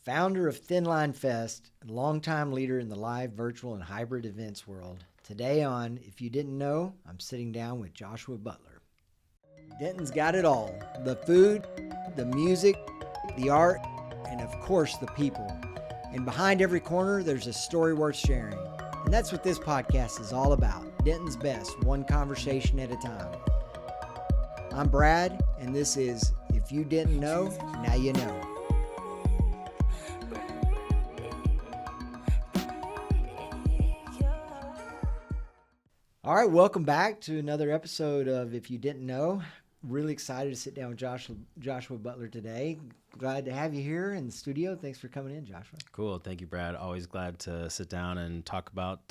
founder of Thin Line Fest, and longtime leader in the live, virtual, and hybrid events world. Today on If You Didn't Know, I'm sitting down with Joshua Butler. Denton's got it all: the food, the music, the art, and of course the people. And behind every corner, there's a story worth sharing. And that's what this podcast is all about. Denton's best, one conversation at a time. I'm Brad, and this is If You Didn't Know, Now You Know. All right, welcome back to another episode of If You Didn't Know. Really excited to sit down with Joshua Butler today. Glad to have you here in the studio. Thanks for coming in, Joshua. Cool. Thank you, Brad. Always glad to sit down and talk about,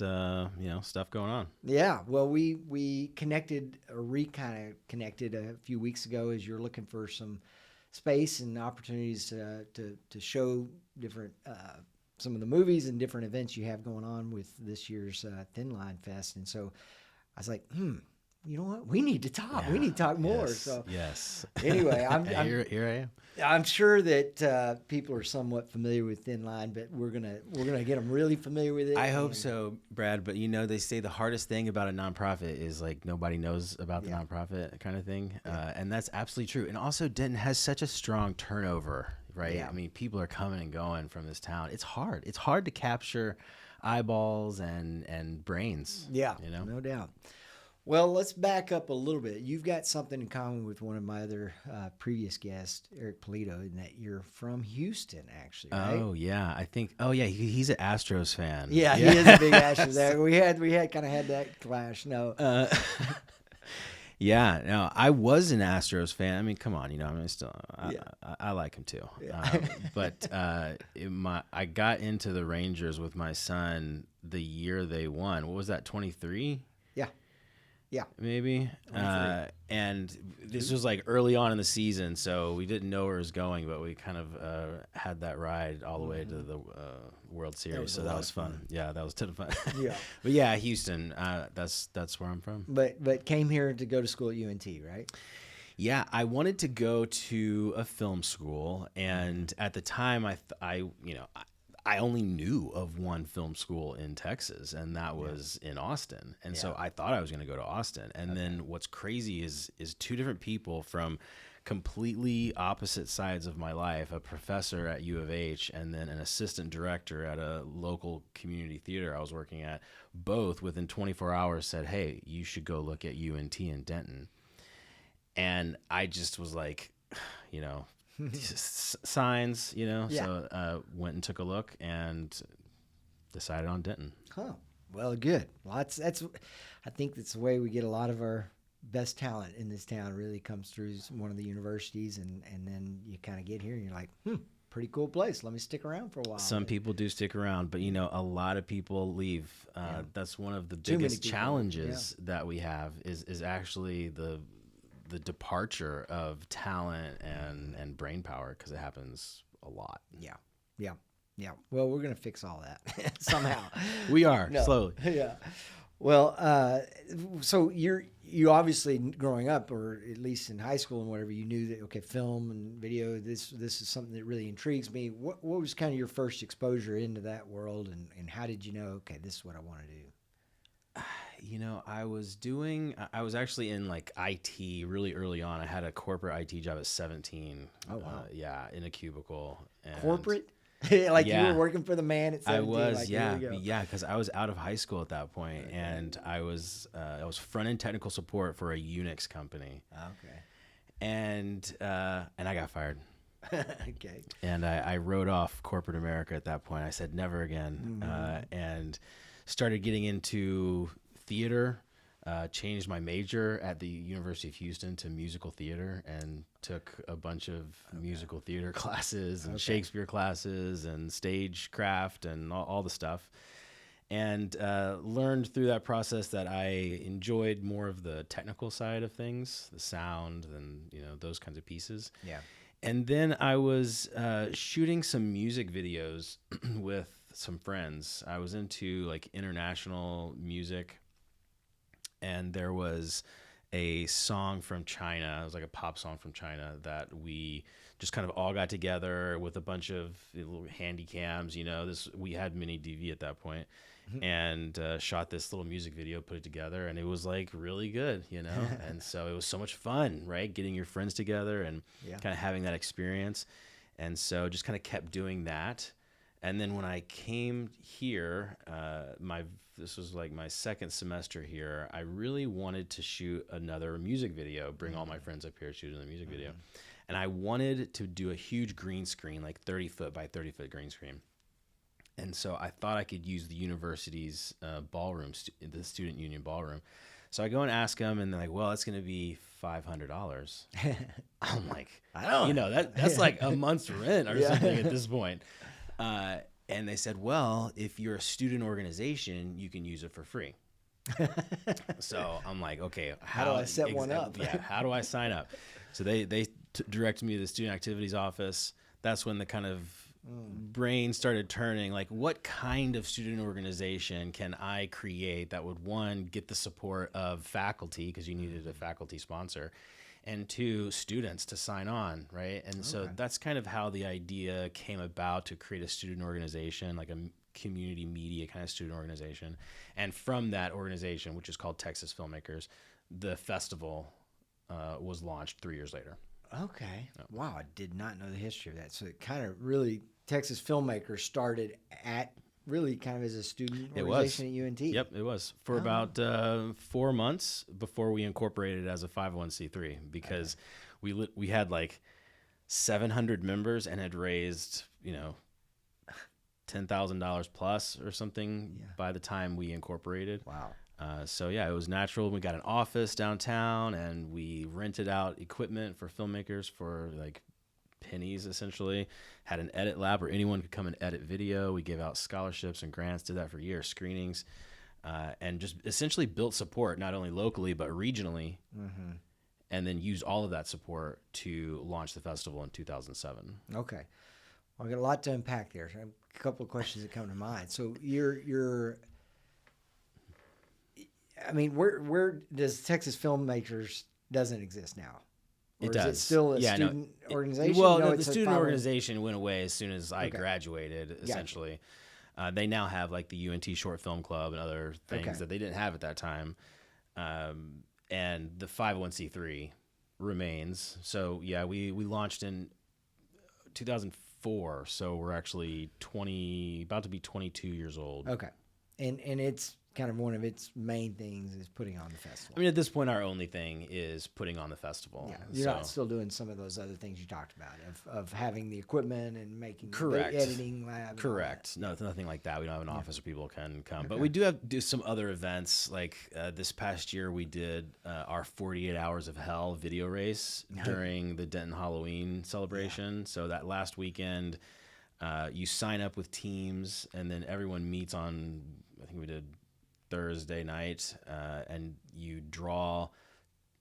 stuff going on. Yeah. Well, we connected, or reconnected a few weeks ago as you're looking for some space and opportunities to show different, some of the movies and different events you have going on with this year's Thin Line Fest. And so I was like, you know what? We need to talk. Yeah, we need to talk more. Yes. Anyway, here I am. I'm sure that people are somewhat familiar with Thin Line, but we're gonna get them really familiar with it. I hope so, Brad. But they say the hardest thing about a nonprofit is like nobody knows about the nonprofit kind of thing, and that's absolutely true. And also, Denton has such a strong turnover, right? Yeah. I mean, people are coming and going from this town. It's hard. It's hard to capture eyeballs and brains. Yeah, no doubt. Well, let's back up a little bit. You've got something in common with one of my other previous guests, Eric Polito, in that you're from Houston, actually, right? Oh, yeah. I think, he's an Astros fan. Yeah, he is a big Astros fan. We had kind of had that clash. No. I was an Astros fan. I mean, come on, I like him too. Yeah. But I got into the Rangers with my son the year they won. What was that, 23? Yeah. Maybe. And this was like early on in the season, so we didn't know where it was going, but we kind of had that ride all the way to the World Series. That was fun. Yeah, that was a ton of fun. Yeah. But yeah, Houston, that's where I'm from. But came here to go to school at UNT, right? Yeah, I wanted to go to a film school, and at the time I only knew of one film school in Texas, and that was in Austin. And so I thought I was going to go to Austin. And then what's crazy is two different people from completely opposite sides of my life, a professor at U of H and then an assistant director at a local community theater I was working at, both within 24 hours said, hey, you should go look at UNT in Denton. And I just was like, signs, so went and took a look and decided on Denton. Huh. Well, good. Well, that's I think that's the way we get a lot of our best talent in this town. It really comes through one of the universities, and then you kind of get here and you're like, pretty cool place. Let me stick around for a while. Some people do stick around, but a lot of people leave. That's one of the biggest challenges that we have is actually the departure of talent and brain power, because it happens a lot. Yeah. Well, we're gonna fix all that somehow. We are slowly. Yeah. Well, so you obviously growing up, or at least in high school and whatever, you knew that film and video. This is something that really intrigues me. What was kind of your first exposure into that world, and how did you know? Okay, this is what I want to do. I was actually in like IT really early on. I had a corporate IT job at 17. Oh, wow. In a cubicle. And corporate? Like you were working for the man at 17? I was, like, because I was out of high school at that point, and I was front-end technical support for a Unix company. Okay. And I got fired. Okay. And I wrote off corporate America at that point. I said never again, and started getting into theater, changed my major at the University of Houston to musical theater, and took a bunch of musical theater classes and Shakespeare classes and stagecraft and all the stuff, and learned through that process that I enjoyed more of the technical side of things, the sound and those kinds of pieces. Yeah. And then I was shooting some music videos with some friends. I was into like international music, and there was a song from China. It was like a pop song from China that we just kind of all got together with a bunch of little handy cams. We had mini DV at that point, and shot this little music video, put it together, and it was like really good, and so it was so much fun, right? Getting your friends together and kind of having that experience. And so just kind of kept doing that. And then when I came here, this was like my second semester here, I really wanted to shoot another music video, bring all my friends up here, shoot another music video. And I wanted to do a huge green screen, like 30 foot by 30 foot green screen. And so I thought I could use the university's ballroom, the student union ballroom. So I go and ask them, and they're like, well, it's going to be $500. I'm like, I don't that's like a month's rent or something at this point. And they said, well, if you're a student organization, you can use it for free. So I'm like, okay, how do I set one up? Yeah, how do I sign up? So they directed me to the student activities office. That's when the kind of brain started turning, like, what kind of student organization can I create that would, one, get the support of faculty, because you needed a faculty sponsor, and two, students to sign on, right? And so that's kind of how the idea came about, to create a student organization, like a community media kind of student organization. And from that organization, which is called Texas Filmmakers, the festival was launched 3 years later. Okay. Wow, I did not know the history of that. So it kind of really, Texas Filmmakers started at really kind of as a student organization at UNT. Yep, it was. For about 4 months before we incorporated as a 501c3, because we had like 700 members and had raised, $10,000 plus or something by the time we incorporated. Wow. So yeah, it was natural. We got an office downtown, and we rented out equipment for filmmakers for like pennies, essentially. Had an edit lab where anyone could come and edit video. We gave out scholarships and grants, did that for years, screenings, and just essentially built support, not only locally, but regionally, and then used all of that support to launch the festival in 2007. Okay. Well, I got a lot to unpack there. So I have a couple of questions that come to mind. So where does Texas Filmmakers doesn't exist now? Or it does. Is it still a student organization? Well, the student organization went away as soon as I graduated, essentially. Gotcha. They now have like the UNT Short Film Club and other things that they didn't have at that time. And the 501c3 remains. So yeah, we launched in 2004. So we're actually about to be 22 years old. Okay. And it's kind of one of its main things is putting on the festival. I mean, at this point, our only thing is putting on the festival. Yeah, you're not still doing some of those other things you talked about of having the equipment and making the editing lab. Correct. No, nothing like that. We don't have an office where people can come, but we do some other events. Like this past year, we did our 48 Hours of Hell video race during the Denton Halloween celebration. Yeah. So that last weekend, you sign up with teams, and then everyone meets on, I think we did Thursday night, and you draw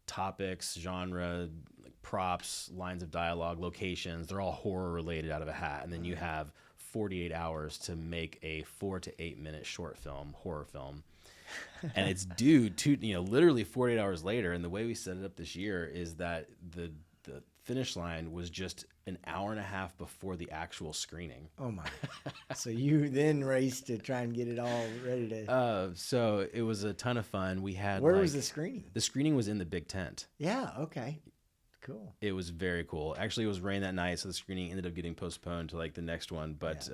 topics, genre, like props, lines of dialogue, locations. They're all horror related out of a hat, and then you have 48 hours to make a 4 to 8 minute short film, horror film, and it's due to literally 48 hours later. And the way we set it up this year is that the finish line was just an hour and a half before the actual screening. Oh my. So you then raced to try and get it all ready to... So it was a ton of fun. We had... Where was the screening? The screening was in the big tent. Yeah, okay. Cool. It was very cool. Actually, it was rain that night, so the screening ended up getting postponed to like the next one. But,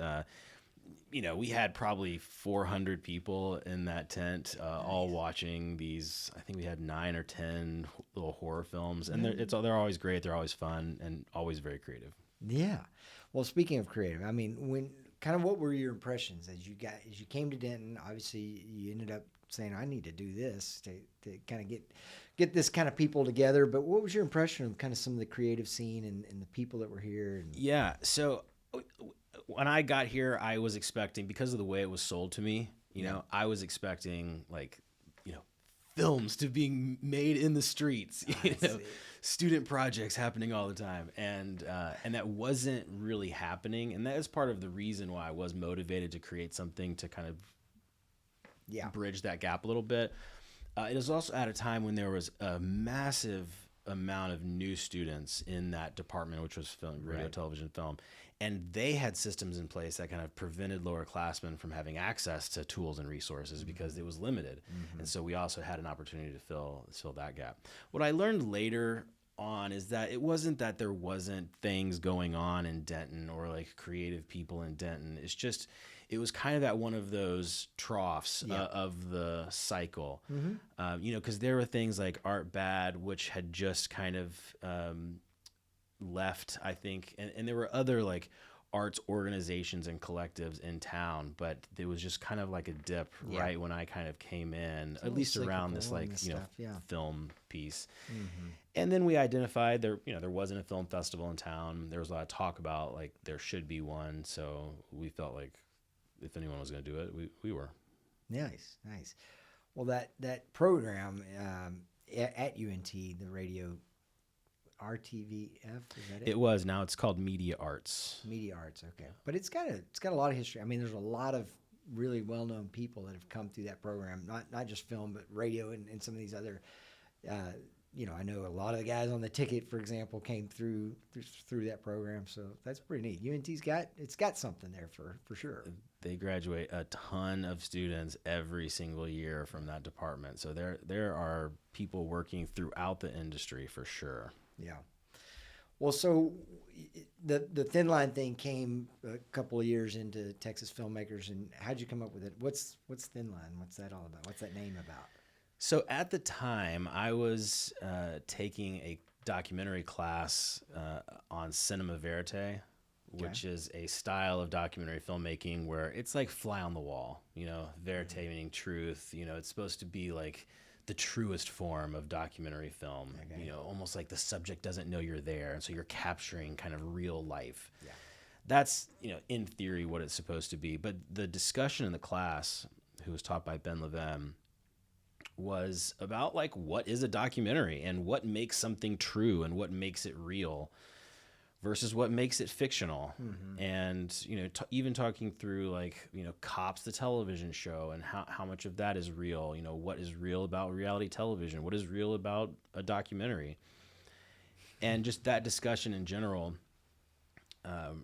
we had probably 400 people in that tent, all watching these. I think we had 9 or 10 little horror films, and they're always great. They're always fun and always very creative. Yeah. Well, speaking of creative, I mean, what were your impressions as you came to Denton? Obviously, you ended up saying, "I need to do this to kind of get this kind of people together." But what was your impression of kind of some of the creative scene and the people that were here? Yeah. So when I got here, I was expecting, because of the way it was sold to me, I was expecting films to being made in the streets, student projects happening all the time. And that wasn't really happening. And that is part of the reason why I was motivated to create something to kind of bridge that gap a little bit. It was also at a time when there was a massive amount of new students in that department, which was film, radio, television, film. And they had systems in place that kind of prevented lower classmen from having access to tools and resources because it was limited. And so we also had an opportunity to fill that gap. What I learned later on is that it wasn't that there wasn't things going on in Denton or like creative people in Denton. It's just, it was kind of at one of those troughs of the cycle, you know, because there were things like Art Bad, which had just kind of left, I think, and there were other like arts organizations and collectives in town, but there was just kind of like a dip right when I kind of came in, at least around this like, you know, film piece. And then we identified there, you know, there wasn't a film festival in town. There was a lot of talk about like there should be one. So we felt like if anyone was going to do it, we were. Nice. Well, that program at UNT, the radio RTVF, is that it? It was. Now it's called Media Arts. Media Arts, okay. But it's got a lot of history. I mean, there's a lot of really well-known people that have come through that program, not just film, but radio and some of these other, you know, I know a lot of the guys on the ticket, for example, came through that program. So that's pretty neat. UNT's got something there for sure. They graduate a ton of students every single year from that department. So there are people working throughout the industry for sure. Yeah. Well, so the Thin Line thing came a couple of years into Texas Filmmakers, and how'd you come up with it? What's Thin Line? What's that all about? What's that name about? So at the time, I was taking a documentary class on cinema verite, which is a style of documentary filmmaking where it's like fly on the wall, you know, verite meaning truth. You know, it's supposed to be like the truest form of documentary film, you know, almost like the subject doesn't know you're there. And so you're capturing kind of real life. Yeah. That's, you know, in theory what it's supposed to be. But the discussion in the class, who was taught by Ben Levem, was about like what is a documentary and what makes something true and what makes it real versus what makes it fictional. And, you know, even talking through like, you know, Cops, the television show, and how much of that is real, you know, what is real about reality television, what is real about a documentary. And just that discussion in general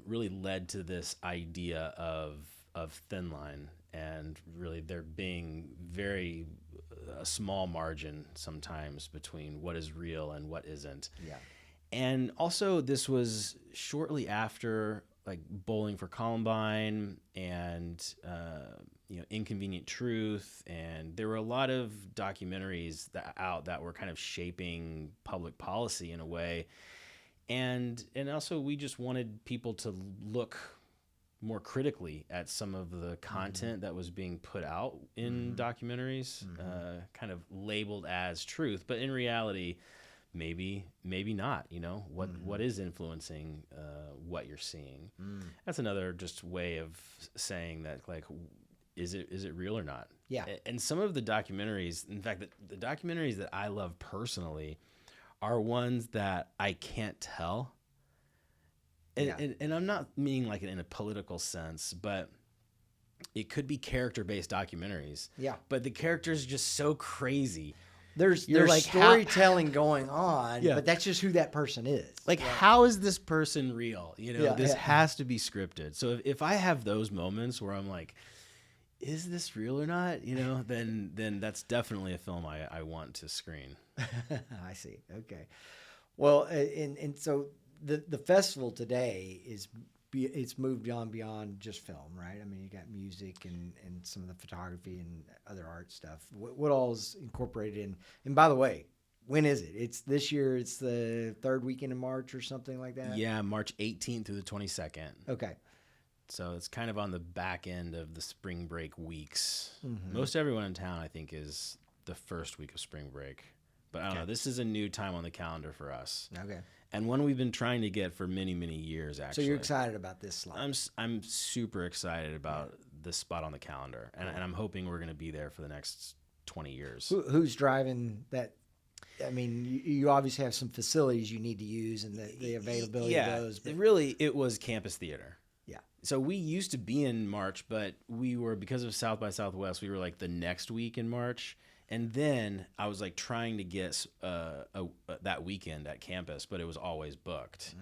really led to this idea of Thin Line, and really there being very a small margin sometimes between what is real and what isn't. Yeah. And also this was shortly after like Bowling for Columbine and, you know, Inconvenient Truth. And there were a lot of documentaries that were kind of shaping public policy in a way. And also we just wanted people to look more critically at some of the content that was being put out in documentaries, kind of labeled as truth, but in reality, maybe not, you know, what is influencing what you're seeing. That's another just way of saying that, like, is it real or not? Yeah. And some of the documentaries, in fact, the documentaries that I love personally are ones that I can't tell. And I'm not meaning like in a political sense, but it could be character-based documentaries. Yeah. But the character's just so crazy. There's like storytelling going on, but that's just who that person is. Like, how is this person real? You know, this has to be scripted. So if I have those moments where I'm like, is this real or not? You know, then that's definitely a film I want to screen. I see. Okay. Well, and so the festival today it's moved on beyond just film, right? I mean, you got music and some of the photography and other art stuff. What all is incorporated in? And by the way, when is it? It's this year. It's the third weekend in March or something like that. Yeah, March 18th through the 22nd. Okay. So it's kind of on the back end of the spring break weeks. Most everyone in town, I think, is the first week of spring break. But I don't know. This is a new time on the calendar for us. Okay. And one we've been trying to get for many, many years, actually. So you're excited about this slot? I'm super excited about this spot on the calendar. And I'm hoping we're going to be there for the next 20 years. Who's driving that? I mean, you obviously have some facilities you need to use and the availability of those. But really, it was campus theater. Yeah. So we used to be in March, but we were, because of South by Southwest, we were like the next week in March. And then I was like trying to get that weekend at campus, but it was always booked.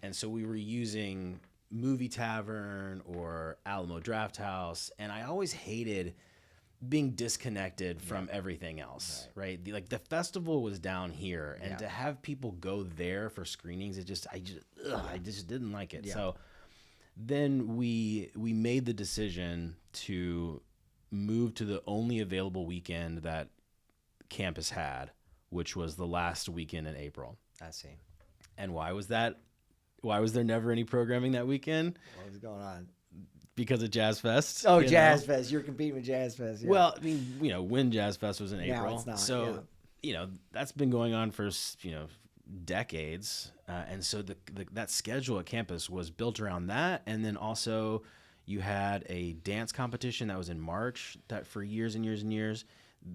And so we were using Movie Tavern or Alamo Draft House, and I always hated being disconnected from everything else, right? Like the festival was down here, and to have people go there for screenings, I just didn't like it. So then we made the decision to move to the only available weekend that campus had, which was the last weekend in April. I see. And why was that? Why was there never any programming that weekend? What was going on? Because of Jazz Fest. Oh, Jazz Fest. You're competing with Jazz Fest. Yeah. Well, I mean, when Jazz Fest was in April. Now it's not, so, that's been going on for, decades. And so that schedule at campus was built around that. And then also you had a dance competition that was in March that for years and years and years,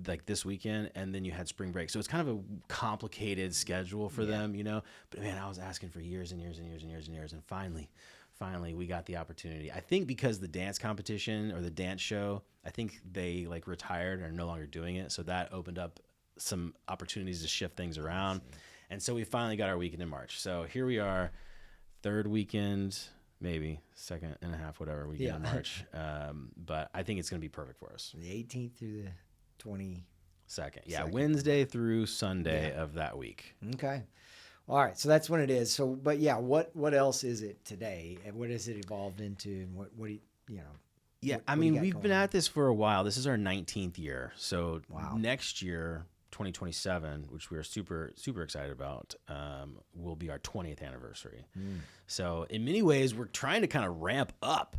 like this weekend, and then you had spring break. So it's kind of a complicated schedule for them, But man, I was asking for years and years and years and years and years. And finally we got the opportunity. I think because the dance competition or the dance show, I think they like retired and are no longer doing it. So that opened up some opportunities to shift things around. And so we finally got our weekend in March. So here we are, third weekend, maybe second and a half, whatever weekend in March. But I think it's going to be perfect for us. The 18th through the 22nd. Yeah, Wednesday through Sunday of that week. Okay. All right. So that's when it is. So, but yeah, what else is it today? And what has it evolved into? And what do you know? Yeah, we've been at this for a while. This is our 19th year. So next year, 2027, which we are super, super excited about, will be our 20th anniversary. So in many ways, we're trying to kind of ramp up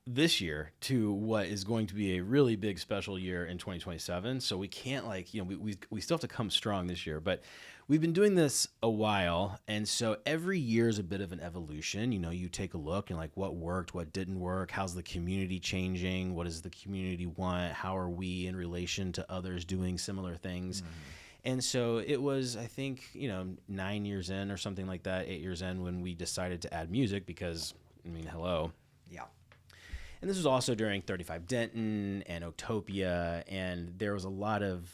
this year to what is going to be a really big special year in 2027. So we can't we still have to come strong this year, but we've been doing this a while. And so every year is a bit of an evolution. You take a look and like what worked, what didn't work, how's the community changing, what does the community want, how are we in relation to others doing similar things. And so it was, I think, 9 years in or something like that, 8 years in when we decided to add music because, hello. Yeah. And this was also during 35 Denton and Utopia, and there was a lot of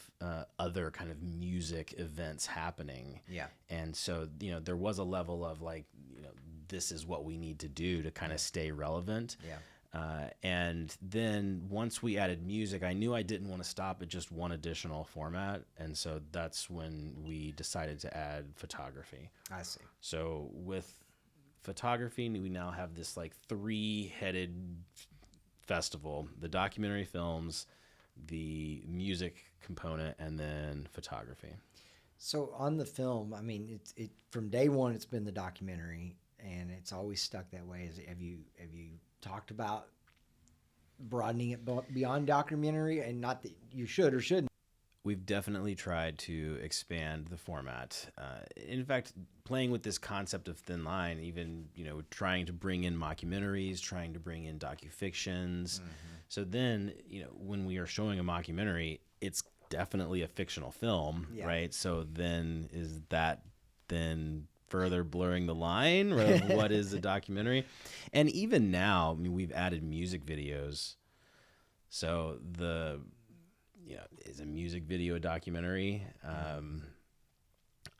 other kind of music events happening. Yeah. And so, there was a level of like, this is what we need to do to kind of stay relevant. Yeah. And then once we added music, I knew I didn't want to stop at just one additional format. And so that's when we decided to add photography. I see. So with photography, we now have this like three-headed festival: the documentary films, the music component, and then photography. So on the film, it from day one, it's been the documentary, and it's always stuck that way. Have you talked about broadening it beyond documentary? And not that you should or shouldn't. We've definitely tried to expand the format. In fact, playing with this concept of thin line, even, trying to bring in mockumentaries, trying to bring in docufictions. So then, when we are showing a mockumentary, it's definitely a fictional film, right? So then is that then further blurring the line of what is a documentary? And even now, we've added music videos. So is a music video a documentary?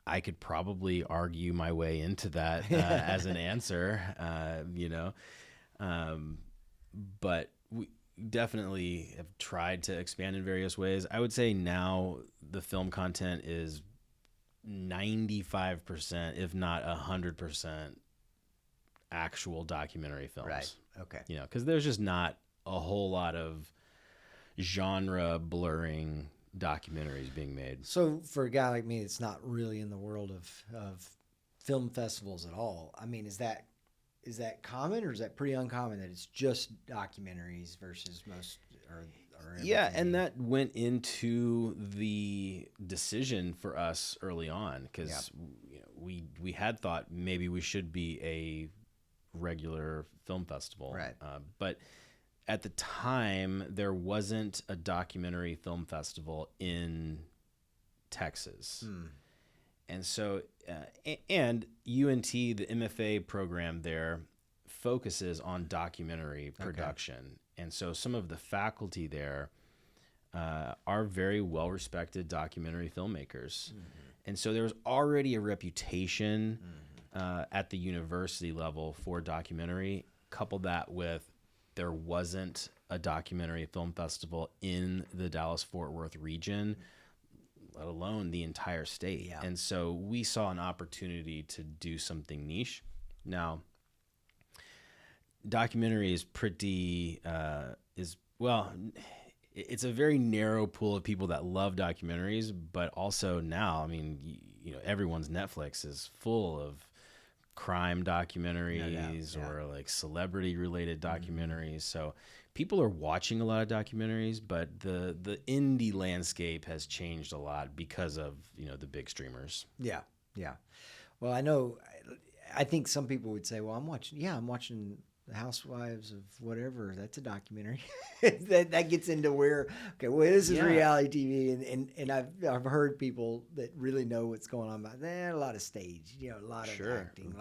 I could probably argue my way into that as an answer, but we definitely have tried to expand in various ways. I would say now the film content is 95%, if not 100%, actual documentary films. Right. Okay. Because there's just not a whole lot of genre blurring documentaries being made. So for a guy like me that's not really in the world of film festivals at all, is that common, or is that pretty uncommon that it's just documentaries versus most or yeah, and that went into the decision for us early on because we had thought maybe we should be a regular film festival, right? But at the time, there wasn't a documentary film festival in Texas. And so, and UNT, the MFA program there, focuses on documentary production. And so some of the faculty there are very well-respected documentary filmmakers. And so there was already a reputation at the university level for documentary. Couple that with there wasn't a documentary film festival in the Dallas-Fort Worth region, let alone the entire state. Yeah. And so we saw an opportunity to do something niche. Now, documentary is pretty, it's a very narrow pool of people that love documentaries, but also now, I mean, everyone's Netflix is full of crime documentaries or like celebrity related documentaries. So people are watching a lot of documentaries, but the indie landscape has changed a lot because of, the big streamers. Yeah. Yeah. Well, I think some people would say, well, I'm watching The Housewives of whatever. That's a documentary. that gets into where, okay, well, this is reality TV. And I've heard people that really know what's going on about that. A lot of stage, a lot of acting.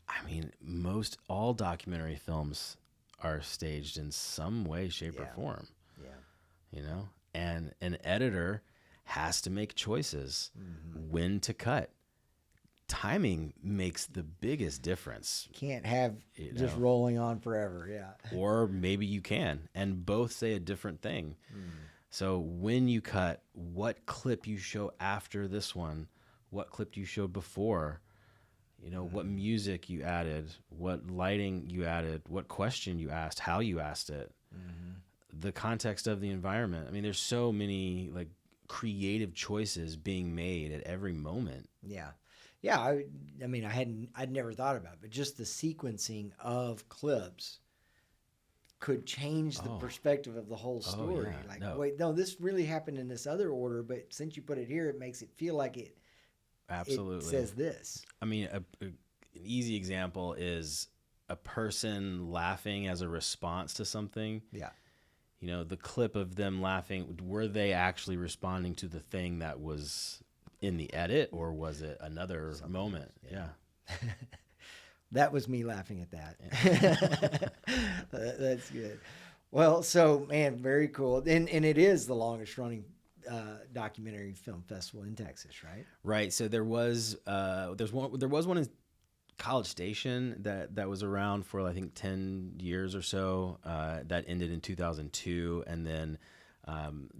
I mean, all documentary films are staged in some way, shape, or form. Yeah. And an editor has to make choices when to cut. Timing makes the biggest difference. Can't have just rolling on forever, Or maybe you can, and both say a different thing. So when you cut, what clip you show after this one, what clip you showed before, what music you added, what lighting you added, what question you asked, how you asked it, the context of the environment. I mean, there's so many like creative choices being made at every moment. Yeah. Yeah, I mean, I'd never thought about it, but just the sequencing of clips could change the perspective of the whole story. Wait, no, this really happened in this other order, but since you put it here, it makes it feel like it says this. I mean, an easy example is a person laughing as a response to something. Yeah. The clip of them laughing, were they actually responding to the thing that was in the edit, or was it another moment? Yeah. That was me laughing at that. That's good. Well, so man, very cool. And it is the longest running documentary film festival in Texas, right? Right. So there was one in College Station that was around for I think 10 years or so. That ended in 2002, and then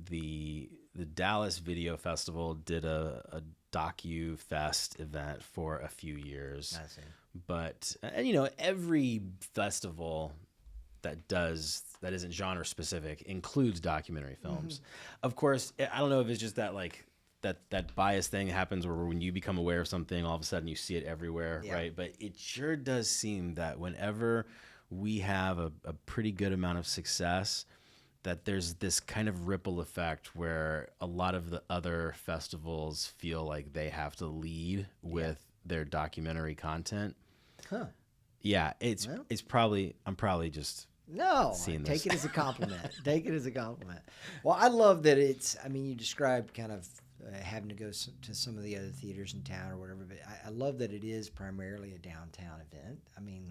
the Dallas Video Festival did a docu-fest event for a few years. I see. But every festival that isn't genre specific includes documentary films. Of course, I don't know if it's just that like that bias thing happens where when you become aware of something, all of a sudden you see it everywhere, right? But it sure does seem that whenever we have a pretty good amount of success, that there's this kind of ripple effect where a lot of the other festivals feel like they have to lead with their documentary content. Huh. Yeah, I'm probably just seeing this. Take it as a compliment. Take it as a compliment. Well, I love that you described kind of having to go to some of the other theaters in town or whatever, but I love that it is primarily a downtown event. I mean,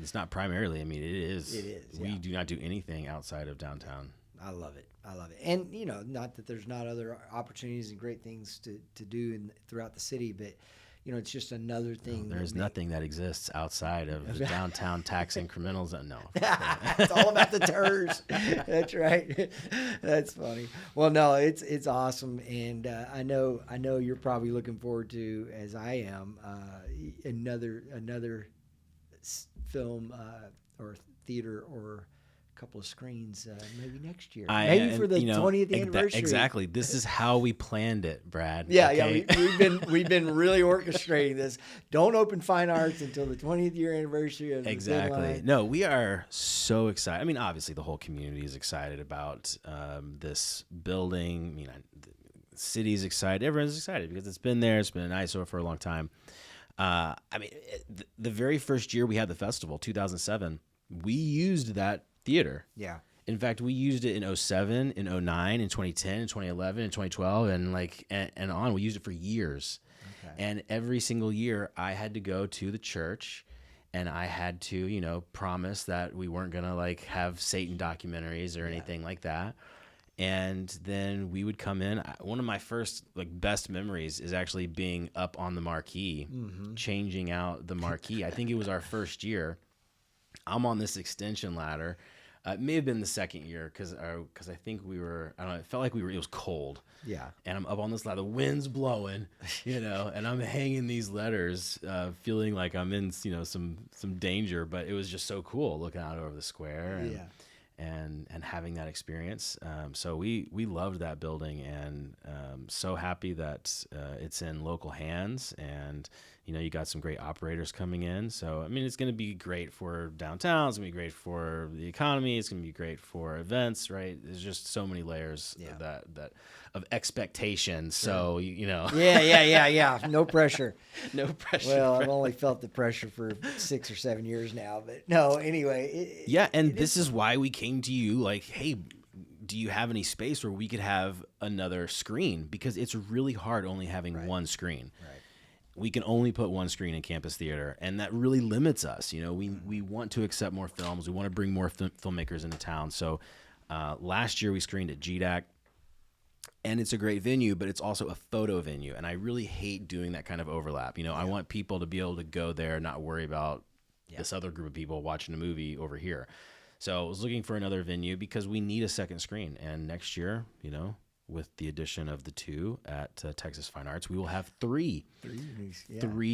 it's not primarily. I mean, it is. It is. We do not do anything outside of downtown. I love it. And not that there's not other opportunities and great things to do throughout the city, but it's just another thing. There's nothing that exists outside of the downtown tax incrementals. No. It's all about the TERS. That's right. That's funny. Well, no, it's awesome. And I know you're probably looking forward to, as I am, another film or theater or couple of screens maybe next year, maybe for the 20th anniversary. Exactly. This is how we planned it, Brad. We've been really orchestrating this. Don't open Fine Arts until the 20th year anniversary of exactly. No, we are so excited. I mean, obviously the whole community is excited about this building. The city's excited. Everyone's excited because it's been there. It's been an eyesore for a long time. The very first year we had the festival, 2007, we used that theater. Yeah. In fact, we used it in 2007, in 2009, in 2010, in 2011, in 2012, and on. We used it for years. Okay. And every single year I had to go to the church and I had to, promise that we weren't going to have Satan documentaries or anything like that. And then we would come in. One of my first best memories is actually being up on the marquee, changing out the marquee. I think it was our first year. I'm on this extension ladder. It may have been the second year because I think we were, I don't know, it felt like it was cold. Yeah. And I'm up on this ladder, the wind's blowing, and I'm hanging these letters, feeling like I'm in, some danger, but it was just so cool looking out over the square and having that experience. So we loved that building, and so happy that it's in local hands, and you got some great operators coming in. So, I mean, it's going to be great for downtown. It's going to be great for the economy. It's going to be great for events, right? There's just so many layers that of expectations. So, Yeah. No pressure. No pressure. Well, I've only felt the pressure for 6 or 7 years now, but no, anyway. This is why we came to you like, hey, do you have any space where we could have another screen? Because it's really hard only having one screen. Right. We can only put one screen in campus theater, and that really limits us. We want to accept more films. We want to bring more filmmakers into town. So last year we screened at GDAC, and it's a great venue, but it's also a photo venue, and I really hate doing that kind of overlap. I want people to be able to go there and not worry about this other group of people watching a movie over here. So I was looking for another venue because we need a second screen, and next year, with the addition of the 2 at Texas Fine Arts, we will have three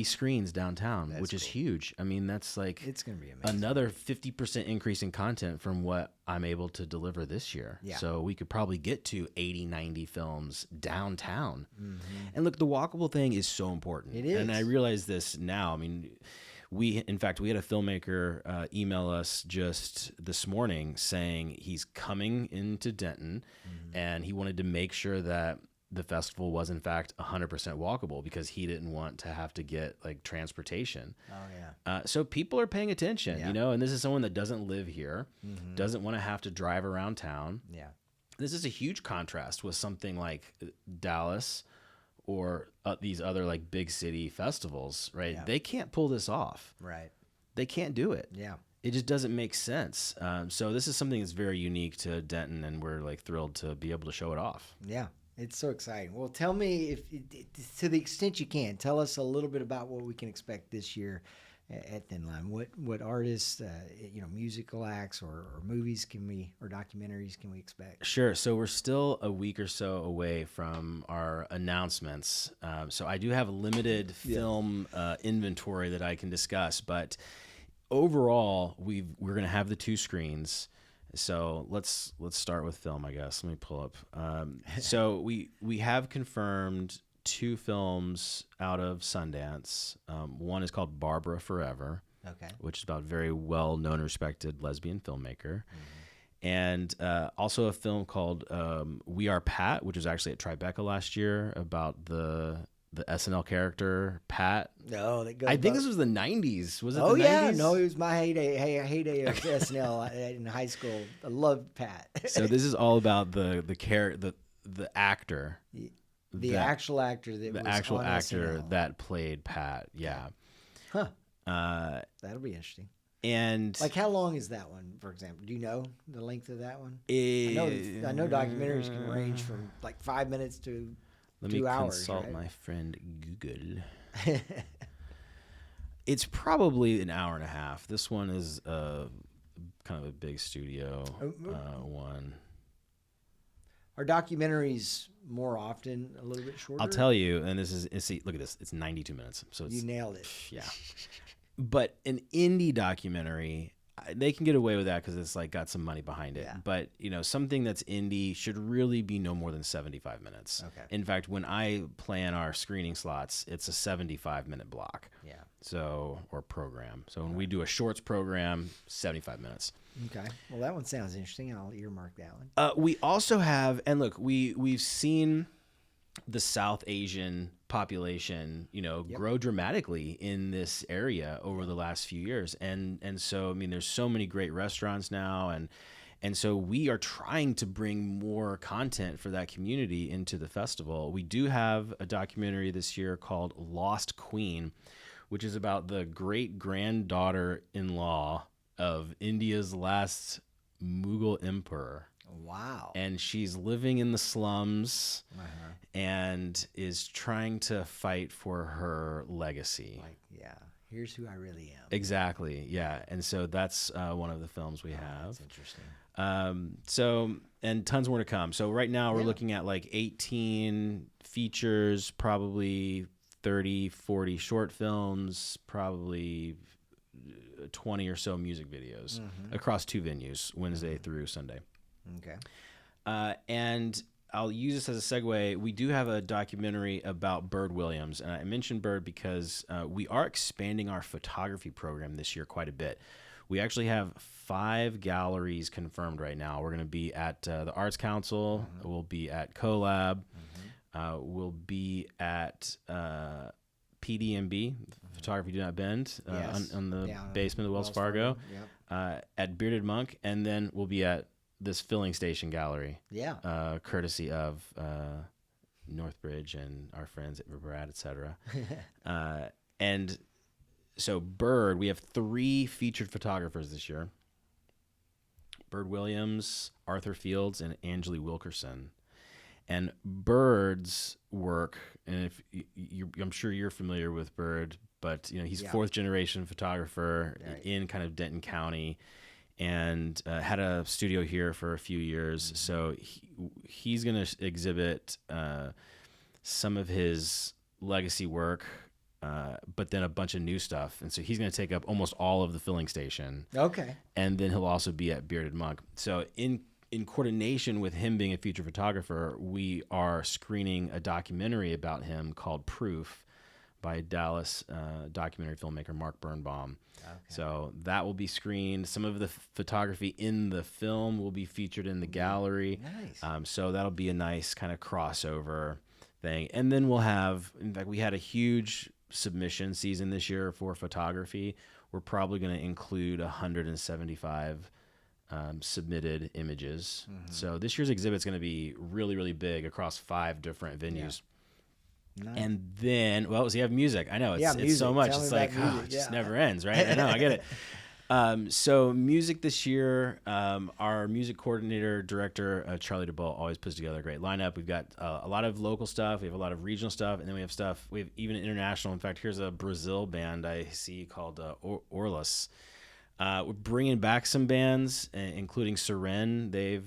screens downtown, which is huge. I mean, that's it's going to be amazing. Another 50% increase in content from what I'm able to deliver this year. Yeah. So we could probably get to 80, 90 films downtown. Mm-hmm. And look, the walkable thing is so important. It is. And I realize this now. I mean, we had a filmmaker email us just this morning saying he's coming into Denton, and he wanted to make sure that the festival was in fact 100% walkable because he didn't want to have to get transportation. Oh yeah. So people are paying attention, and this is someone that doesn't live here, doesn't want to have to drive around town. Yeah. This is a huge contrast with something like Dallas or these other big city festivals, right? Yeah. They can't pull this off. Right. They can't do it. Yeah. It just doesn't make sense. So this is something that's very unique to Denton, and we're thrilled to be able to show it off. Yeah. It's so exciting. Well, tell me, to the extent you can, tell us a little bit about what we can expect this year at Thin Line. What artists, musical acts or movies or documentaries can we expect? Sure. So we're still a week or so away from our announcements. So I do have a limited film inventory that I can discuss, but overall, we're going to have the 2 screens. So let's start with film, I guess. Let me pull up. So we have confirmed 2 films out of Sundance. One is called Barbara Forever, which is about a very well-known, respected lesbian filmmaker. And also a film called We Are Pat, which was actually at Tribeca last year, about the SNL character Pat. No, I think this was the 90s. Was it? Oh the 90s? Yeah, no, it was my heyday of SNL in high school. I loved Pat. So this is all about the actor. The actual actor that played Pat. Yeah. Huh. That'll be interesting. And how long is that one, for example? Do you know the length of that one? I know documentaries can range from 5 minutes to 2 hours. Let me consult my friend Google. It's probably an hour and a half. This one is kind of a big studio one. Are documentaries more often a little bit shorter? I'll tell you, and look at this. It's 92 minutes. So you nailed it. Yeah. But an indie documentary, they can get away with that because it's got some money behind it. Yeah. But something that's indie should really be no more than 75 minutes. Okay. In fact, when I plan our screening slots, it's a 75-minute block. Yeah. Or program. So when we do a shorts program, 75 minutes. Okay. Well, that one sounds interesting. I'll earmark that one. We also have, and look, we've seen the South Asian population, grow dramatically in this area over the last few years. And so, I mean, there's so many great restaurants now. And so we are trying to bring more content for that community into the festival. We do have a documentary this year called Lost Queen, which is about the great-granddaughter-in-law of India's last Mughal emperor. Wow. And she's living in the slums Uh-huh. and is trying to fight for her legacy. Like, yeah, here's who I really am. Exactly. Yeah. And so that's one of the films we have. That's interesting. And tons more to come. So right now we're looking at like 18 features, probably 30, 40 short films, probably 20 or so music videos across 2 venues, Wednesday through Sunday. Okay. And I'll use this as a segue. We do have a documentary about Bird Williams. And I mentioned Bird because we are expanding our photography program this year quite a bit. We actually have 5 galleries confirmed right now. We're going to be at the Arts Council. We'll be at CoLab. We'll be at PDMB, Photography Do Not Bend, on the basement of the Wells Fargo. At Bearded Monk. And then we'll be at this filling station gallery. Yeah. Courtesy of Northbridge and our friends at Brad, etc. And so Bird, we have 3 featured photographers this year. Bird Williams, Arthur Fields, and Angeli Wilkerson. And Bird's work, and if I'm sure you're familiar with Bird, but he's 4th generation photographer in kind of Denton County, and had a studio here for a few years. So he's going to exhibit some of his legacy work. But then a bunch of new stuff. And so he's going to take up almost all of the filling station. Okay. And then he'll also be at Bearded Monk. So in coordination with him being a feature photographer, we are screening a documentary about him called Proof by Dallas documentary filmmaker Mark Birnbaum. Okay. So that will be screened. Some of the photography in the film will be featured in the gallery. Nice. So that'll be a nice kind of crossover thing. And then we'll have, in fact, we had a huge submission season this year for photography. We're probably going to include 175 submitted images. So this year's exhibit is going to be really, really big across 5 different venues. Nice. And then, well, so you have music. I know it's so much. It's like, it just never ends, right? I know, I get it. So music this year, our music coordinator, director, Charlie DeBolt, always puts together a great lineup. We've got a lot of local stuff. We have a lot of regional stuff. And then we have even international. In fact, here's a Brazil band I see called Orlas. We're bringing back some bands, including Seren. They're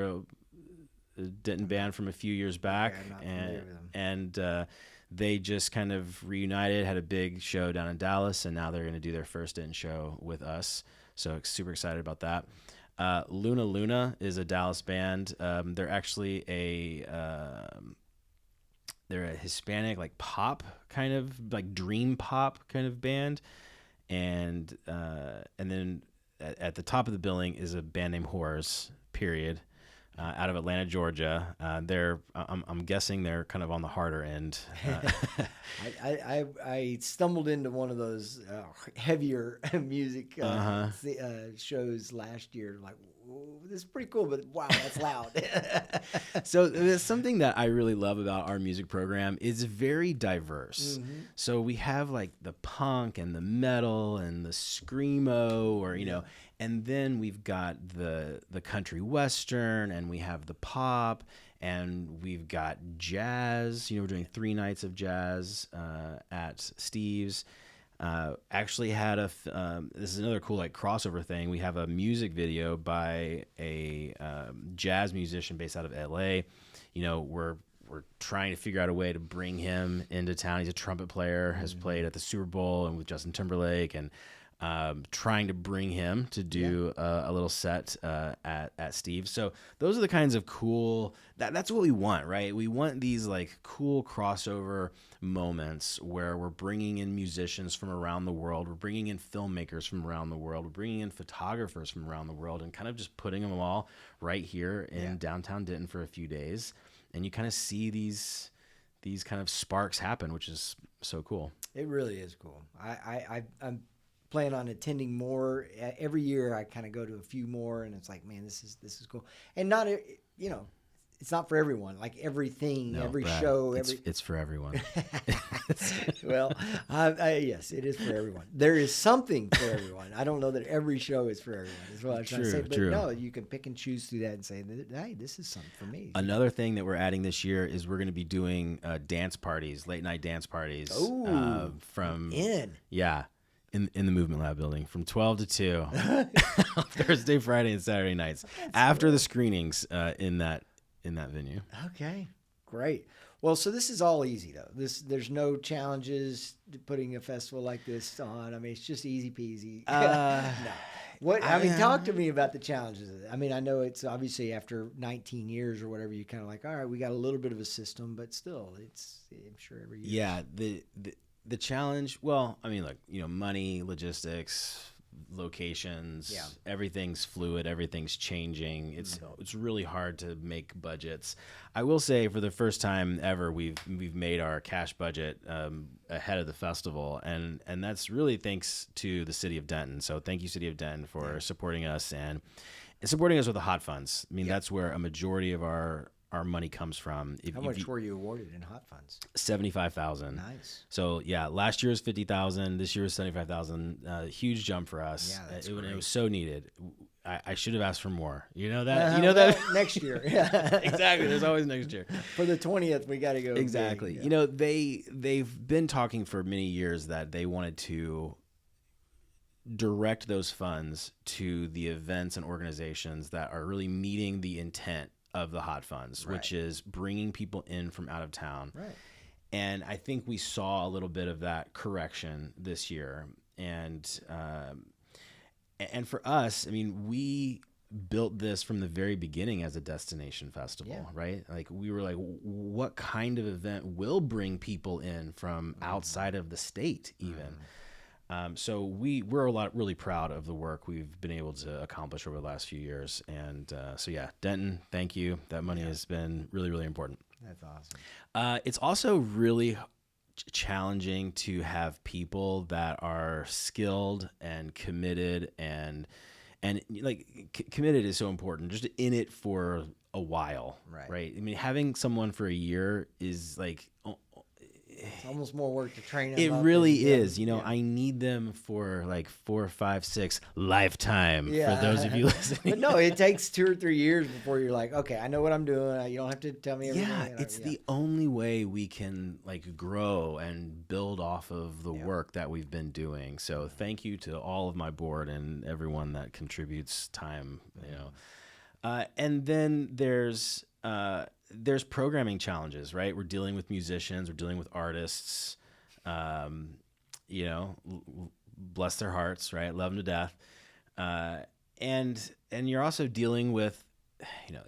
a Denton band from a few years back. And they just kind of reunited, had a big show down in Dallas, and now they're going to do their first Denton show with us. So super excited about that. Luna Luna is a Dallas band. They're actually they're a Hispanic, like pop kind of, like dream pop kind of band. And then at the top of the billing is a band named Horrors, period. Out of Atlanta, Georgia. I'm guessing they're kind of on the harder end. I stumbled into one of those heavier music shows last year. Like, whoa, this is pretty cool, but wow, that's loud. So there's something that I really love about our music program. It's very diverse. So we have like the punk and the metal and the screamo, or and then we've got the country western, and we have the pop, and we've got jazz. We're doing 3 nights of jazz at Steve's. Actually had this is another cool like crossover thing. We have a music video by a jazz musician based out of LA. We're trying to figure out a way to bring him into town. He's a trumpet player, has played at the Super Bowl and with Justin Timberlake, and trying to bring him to do a little set at Steve. So those are the kinds of cool, that's what we want, right? We want these like cool crossover moments where we're bringing in musicians from around the world. We're bringing in filmmakers from around the world. We're bringing in photographers from around the world, and kind of just putting them all right here in downtown Denton for a few days. And you kind of see these kind of sparks happen, which is so cool. It really is cool. I'm plan on attending more every year. I kind of go to a few more, and it's like, man, this is cool. And not, it's not for everyone. Like everything, No, every Brad, show, it's for everyone. Well, yes, it is for everyone. There is something for everyone. I don't know that every show is for everyone. Is what I was trying to say. But True. no, you can pick and choose through that and say, hey, this is something for me. Another thing that we're adding this year is we're going to be doing dance parties, late night dance parties. Ooh, from yeah. In the Movement Lab building from 12 to 2 Thursday, Friday, and Saturday nights after the screenings in that venue. Okay, great. Well, so this is all easy though. There's no challenges to putting a festival like this on. I mean, it's just easy peasy. No. Talk to me about the challenges of it. I mean, I know it's obviously after 19 years or whatever, you kind of like, all right, we got a little bit of a system, but still, I'm sure every year. Yeah, the challenge, well, I mean, look, money, logistics, locations, everything's fluid, everything's changing. It's really hard to make budgets. I will say, for the first time ever, we've made our cash budget ahead of the festival, and that's really thanks to the city of Denton. So thank you, city of Denton, for supporting us and supporting us with the hot funds. I mean, that's where a majority of our money comes from. How much were you awarded in hot funds? $75,000. Nice. So yeah, last year was $50,000. This year was $75,000. Huge jump for us. Yeah, that's it great. was so needed. I should have asked for more. You know that next year. Exactly. There's always next year. For the 20th, we got to go. Exactly. Big, yeah. They've been talking for many years that they wanted to direct those funds to the events and organizations that are really meeting the intent of the hot funds, which is bringing people in from out of town. Right. And I think we saw a little bit of that correction this year. And for us, I mean, we built this from the very beginning as a destination festival, right? Like, we were like, what kind of event will bring people in from outside of the state even? So we're really proud of the work we've been able to accomplish over the last few years. And so yeah, Denton, thank you. That money has been really, really important. That's awesome. It's also really challenging to have people that are skilled and committed and committed is so important. Just in it for a while, right? I mean, having someone for a year is like, it's almost more work to train them. It really is. I need them for like 4, 5, 6 lifetime. For those of you listening. But no, it takes 2 or 3 years before you're like, okay, I know what I'm doing. You don't have to tell me everything. Yeah, it's the only way we can like grow and build off of the work that we've been doing. So thank you to all of my board and everyone that contributes time. And then there's programming challenges, right? We're dealing with musicians, we're dealing with artists, bless their hearts, right? Love them to death. And you're also dealing with,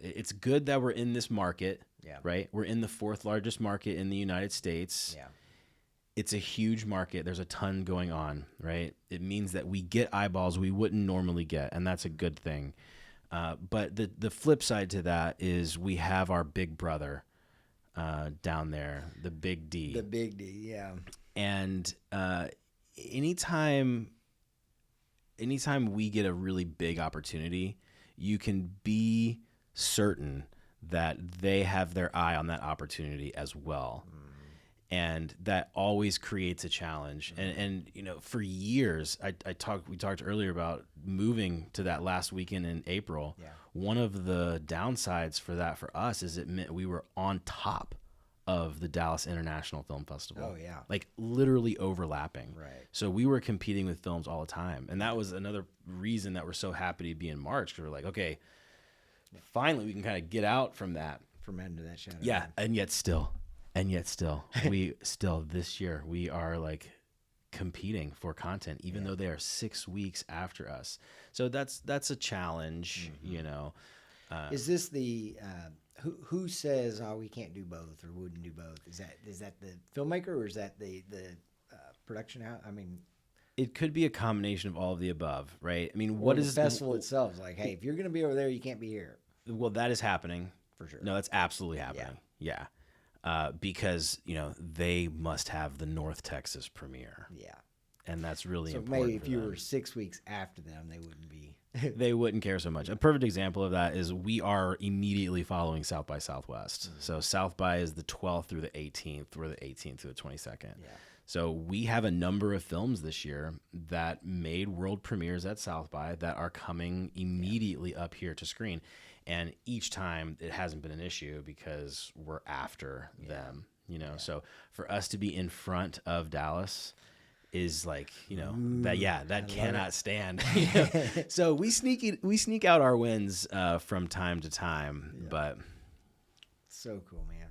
it's good that we're in this market, right? We're in the 4th largest market in the United States. Yeah. It's a huge market. There's a ton going on, right? It means that we get eyeballs we wouldn't normally get, and that's a good thing. But the flip side to that is we have our big brother down there, the Big D. The Big D, yeah. And anytime we get a really big opportunity, you can be certain that they have their eye on that opportunity as well. And that always creates a challenge. And for years, we talked earlier about moving to that last weekend in April. Yeah. One of the downsides for that for us is it meant we were on top of the Dallas International Film Festival. Oh, yeah. Like literally overlapping. Right. So we were competing with films all the time. And that was another reason that we're so happy to be in March, because we're like, okay, finally we can kind of get out from that. From under that shadow. Yeah, and yet still, this year, we are like competing for content, even though they are 6 weeks after us. So that's a challenge, Is this the who says, oh, we can't do both or wouldn't do both? Is that the filmmaker, or is that the production house? I mean, it could be a combination of all of the above, right? I mean, what is the festival itself? It's like, hey, if you're going to be over there, you can't be here. Well, that is happening for sure. No, that's absolutely happening. Yeah. Because they must have the North Texas premiere. Yeah. And that's really so important. Maybe if you were 6 weeks after them, they wouldn't be. they wouldn't care so much. A perfect example of that is we are immediately following South by Southwest. So South by is the 12th through the 18th. We're the 18th through the 22nd. Yeah. So we have a number of films this year that made world premieres at South by that are coming immediately up here to screen. And each time it hasn't been an issue because we're after them, you know. So for us to be in front of Dallas is like, you know, that cannot stand. You know? So we sneak out our wins from time to time, but so cool, man.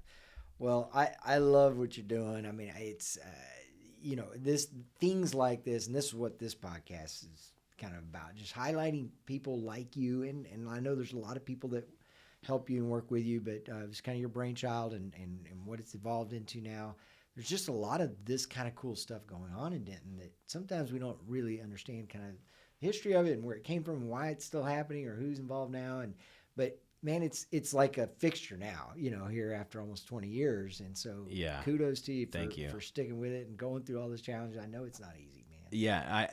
Well, I love what you're doing. I mean, it's you know, things like this, and this is what this podcast is kind of about, just highlighting people like you. And I know there's a lot of people that help you and work with you, but it's kind of your brainchild and what it's evolved into now. There's just a lot of this kind of cool stuff going on in Denton that sometimes we don't really understand kind of the history of it and where it came from and why it's still happening or who's involved now. But man, it's like a fixture now, you know, here after almost 20 years. And so kudos to you for sticking with it and going through all those challenges. I know it's not easy, man. Yeah,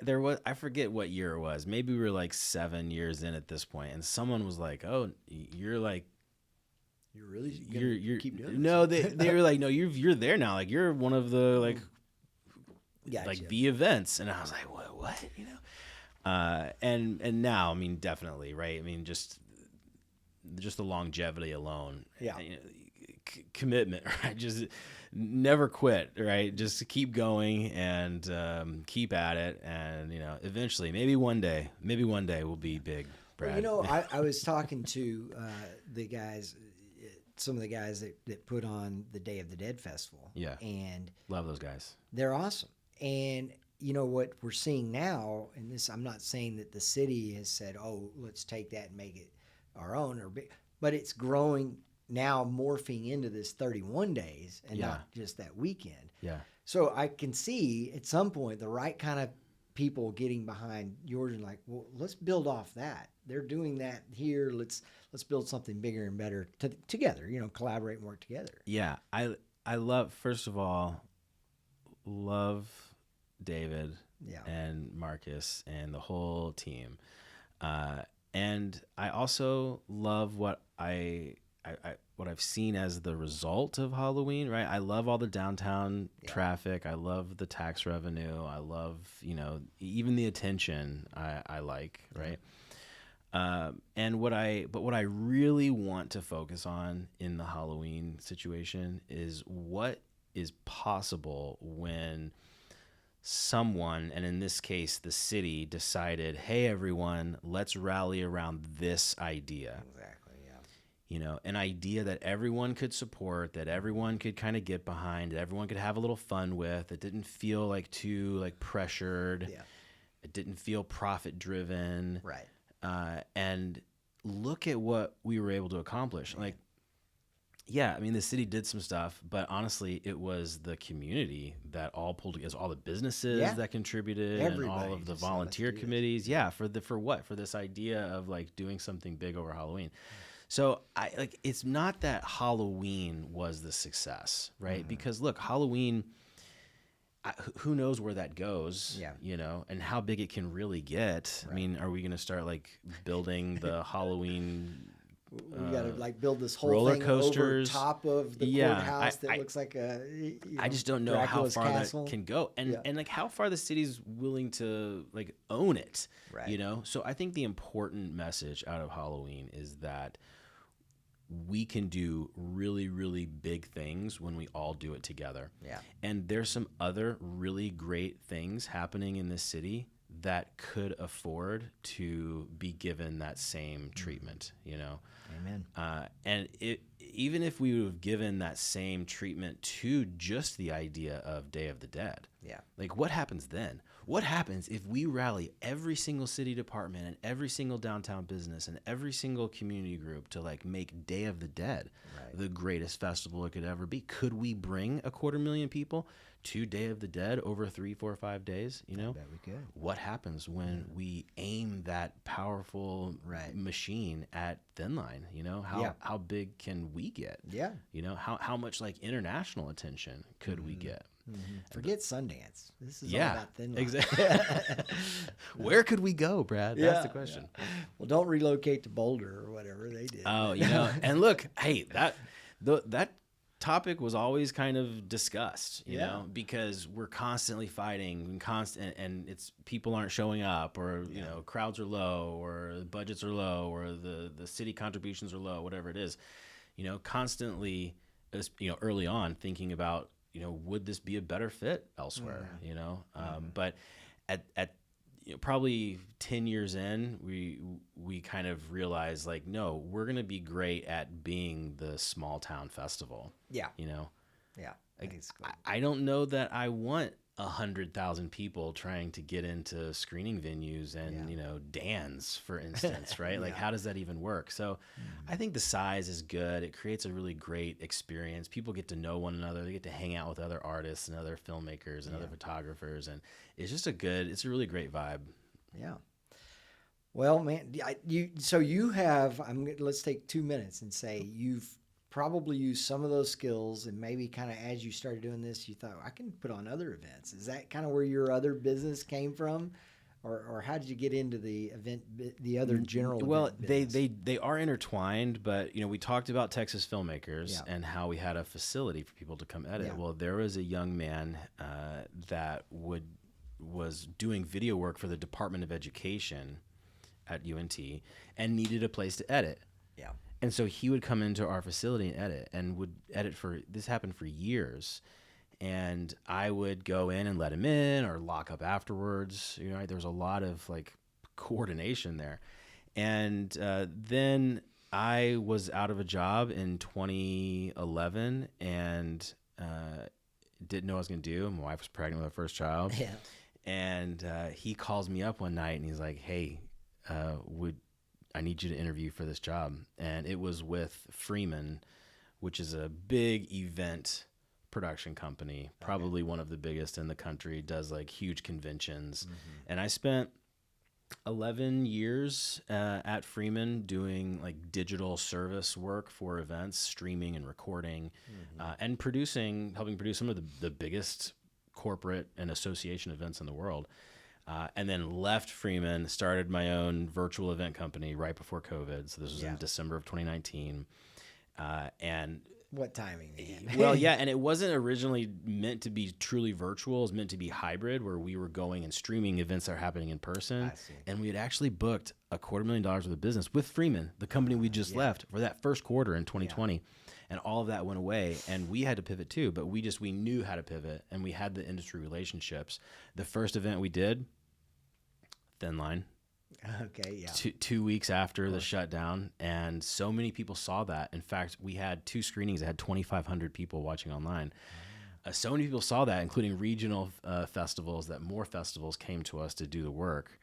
I forget what year it was. Maybe we were like 7 years in at this point, and someone was like, "Oh, you're really gonna keep doing this?" No, they were like, "No, you're there now. Like you're one of the like the events." And I was like, "What?" You know. And now, I mean, definitely, right? I mean, just the longevity alone. Yeah. You know, commitment, right? Just never quit, right? Just keep going and keep at it, and you know, eventually, maybe one day we'll be big, Brad. Well, you know, I was talking to the guys, some of the guys that put on the Day of the Dead festival. Yeah, and love those guys. They're awesome. And you know what we're seeing now, and this, I'm not saying that the city has said, "Oh, let's take that and make it our own," but it's growing now, morphing into this 31 days and not just that weekend. Yeah. So I can see at some point the right kind of people getting behind yours and like, well, let's build off that. They're doing that here. Let's build something bigger and better together. You know, collaborate and work together. Yeah, I love, first of all, love David and Marcus and the whole team, and I also love what what I've seen as the result of Halloween, right? I love all the downtown traffic. I love the tax revenue. I love, you know, even the attention I like, right? And what I really want to focus on in the Halloween situation is what is possible when someone, and in this case, the city, decided, hey, everyone, let's rally around this idea. Exactly, yeah. You know, an idea that everyone could support, that everyone could kind of get behind, that everyone could have a little fun with. It didn't feel like too like pressured. Yeah. It didn't feel profit driven. Right. And look at what we were able to accomplish. Like, yeah, I mean, the city did some stuff, but honestly, it was the community that all pulled together, all the businesses that contributed, everybody, and all of the volunteer committees. Yeah, for this idea of like doing something big over Halloween. So it's not that Halloween was the success, right? Mm-hmm. Because look, Halloween, who knows where that goes, you know, and how big it can really get. Right. I mean, are we going to start like building the Halloween we got to like build this whole roller thing coasters over top of the courthouse that looks like a I just don't know Dracula's how far castle. That can go, and like how far the city's willing to like own it, right. You know. So I think the important message out of Halloween is that we can do really, really big things when we all do it together. Yeah. And there's some other really great things happening in this city that could afford to be given that same treatment, you know? Amen. And even if we would have given that same treatment to just the idea of Day of the Dead, like what happens then? What happens if we rally every single city department and every single downtown business and every single community group to like make Day of the Dead the greatest festival it could ever be? Could we bring 250,000 people to Day of the Dead over 3, 4, 5 days? You know, I bet we could. What happens when we aim that powerful machine at Thin Line? You know, how big can we get? Yeah. You know, how much like international attention could we get? Forget Sundance. This is all Yeah, about thin line. exactly. Where could we go, Brad? That's the question. Yeah. Well, don't relocate to Boulder or whatever they did. Oh, and look, hey, that topic was always kind of discussed, you know, because we're constantly fighting and it's people aren't showing up, or you know, crowds are low, or the budgets are low, or the city contributions are low, whatever it is, you know, constantly, you know, early on thinking about, you know, would this be a better fit elsewhere, you know, but at you know, probably 10 years in, we kind of realized, like, no, we're going to be great at being the small town festival. Yeah. You know? Yeah. Like, I don't know that I want 100,000 people trying to get into screening venues and, you know, Dan's, for instance, right? Like, how does that even work? So I think the size is good. It creates a really great experience. People get to know one another. They get to hang out with other artists and other filmmakers and other photographers. And it's just it's a really great vibe. Yeah. Well, man, let's take 2 minutes and say you've probably used some of those skills, and maybe kind of as you started doing this, you thought, I can put on other events. Is that kind of where your other business came from? Or how did you get into the other general event business? They are intertwined, but, you know, we talked about Texas Filmmakers and how we had a facility for people to come edit. Well, there was a young man that was doing video work for the Department of Education at UNT and needed a place to edit. Yeah. And so he would come into our facility and edit, and would edit this happened for years. And I would go in and let him in, or lock up afterwards. You know, there was a lot of like coordination there. And then I was out of a job in 2011 and didn't know what I was going to do. My wife was pregnant with our first child. Yeah. And he calls me up one night and he's like, hey, I need you to interview for this job. And it was with Freeman, which is a big event production company, probably one of the biggest in the country, does like huge conventions. And I spent 11 years at Freeman doing like digital service work for events, streaming and recording, and helping produce some of the biggest corporate and association events in the world. And then left Freeman, started my own virtual event company right before COVID. So this was in December of 2019. And what timing, man? Well, yeah, and it wasn't originally meant to be truly virtual. It was meant to be hybrid, where we were going and streaming events that are happening in person. I see. And we had actually booked $250,000 worth of business with Freeman, the company we just left, for that first quarter in 2020. And all of that went away, and we had to pivot too, but we knew how to pivot, and we had the industry relationships. The first event we did, Thin Line. Okay, yeah. 2 weeks after the shutdown, and so many people saw that. In fact, we had 2 screenings that had 2,500 people watching online. So many people saw that, including regional festivals, that more festivals came to us to do the work.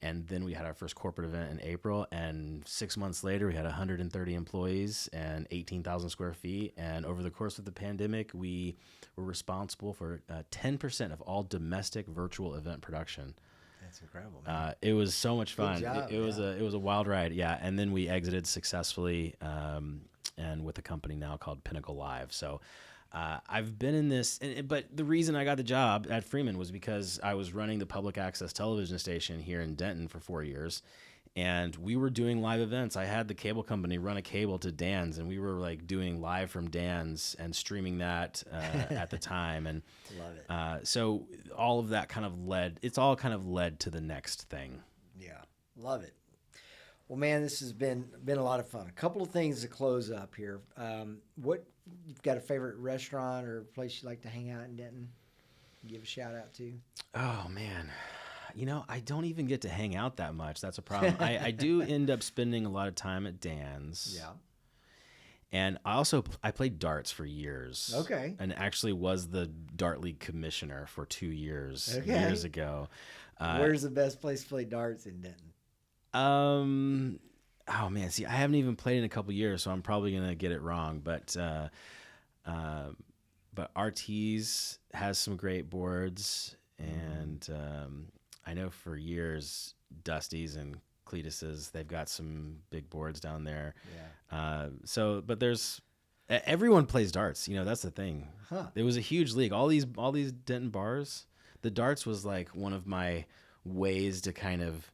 And then we had our first corporate event in April, and 6 months later, we had 130 employees and 18,000 square feet. And over the course of the pandemic, we were responsible for 10% of all domestic virtual event production. That's incredible, man. It was so much fun. Good job, it was a wild ride, yeah. And then we exited successfully, and with a company now called Pinnacle Live. So I've been in this, but the reason I got the job at Freeman was because I was running the public access television station here in Denton for 4 years, and we were doing live events. I had the cable company run a cable to Dan's, and we were like doing live from Dan's and streaming that at the time. And love it. So all of that kind of led to the next thing. Yeah, love it. Well, man, this has been a lot of fun. A couple of things to close up here. What you've got a favorite restaurant or place you like to hang out in Denton? Give a shout out to. Oh man, you know, I don't even get to hang out that much. That's a problem. I do end up spending a lot of time at Dan's. Yeah. And I played darts for years. Okay. And actually was the Dart League commissioner for 2 years years ago. Where's the best place to play darts in Denton? Oh man, see, I haven't even played in a couple years, so I'm probably gonna get it wrong. But Artie's has some great boards, and I know for years Dusty's and Cletus's, they've got some big boards down there. Yeah. But there's Everyone plays darts. That's the thing. Huh. It was a huge league. All these Denton bars. The darts was like one of my ways to kind of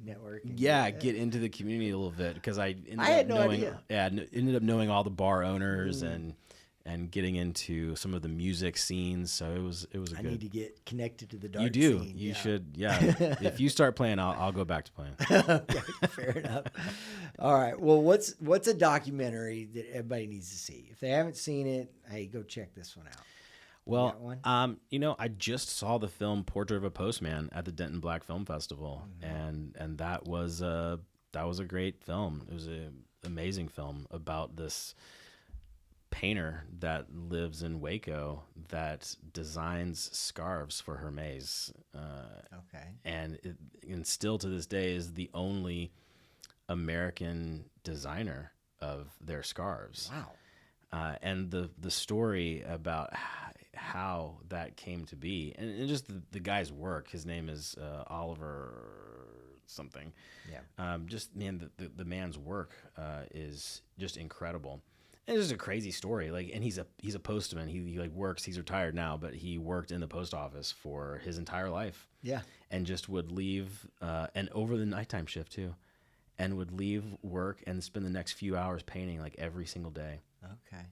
Networking. get into the community a little bit, because I had no idea. Ended up knowing all the bar owners and getting into some of the music scenes. So it was a good. I need to get connected to the dart You do. scene. You should. Yeah. If you start playing, I'll go back to playing. Okay, fair enough. All right. Well, what's a documentary that everybody needs to see? If they haven't seen it, hey, go check this one out. Well, I just saw the film Portrait of a Postman at the Denton Black Film Festival, and that was a great film. It was an amazing film about this painter that lives in Waco that designs scarves for Hermes. Okay. And still to this day is the only American designer of their scarves. Wow. And the story about how that came to be, and just the guy's work. His name is Oliver something. Yeah. The man's work is just incredible. And it's just a crazy story. And he's a postman. He works. He's retired now, but he worked in the post office for his entire life. Yeah. And just would leave, and over the nighttime shift too, and would leave work and spend the next few hours painting every single day. Okay.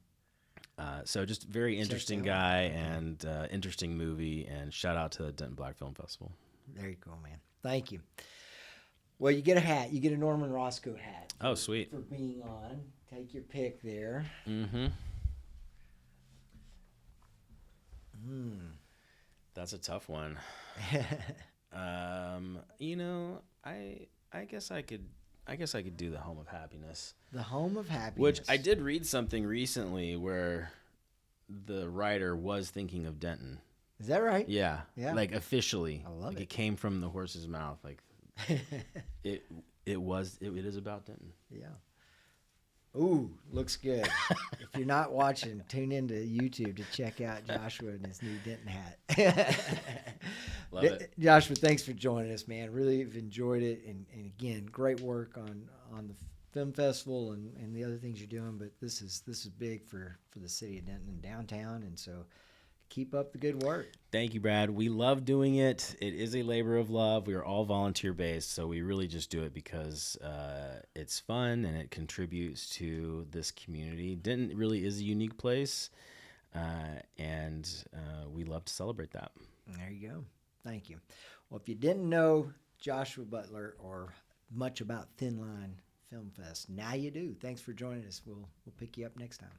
So just very interesting guy, and interesting movie, and shout out to the Denton Black Film Festival. There you go, man. Thank you. Well, you get a hat. You get a Norman Roscoe hat. Oh, sweet. For being on. Take your pick there. Mm-hmm. That's a tough one. I guess I could do the Home of Happiness. The Home of Happiness. Which I did read something recently where the writer was thinking of Denton. Is that right? Yeah. Yeah. Officially. I love it. It came from the horse's mouth. It is about Denton. Yeah. Ooh, looks good. If you're not watching, tune into YouTube to check out Joshua and his new Denton hat. Love it. Joshua, thanks for joining us, man. Really have enjoyed it. And again, great work on the film festival and the other things you're doing. But this is big for the city of Denton and downtown. And so keep up the good work. Thank you, Brad. We love doing it. It is a labor of love. We are all volunteer-based, so we really just do it because it's fun and it contributes to this community. Denton really is a unique place, and we love to celebrate that. There you go. Thank you. Well, if you didn't know Joshua Butler or much about Thin Line Film Fest, now you do. Thanks for joining us. We'll pick you up next time.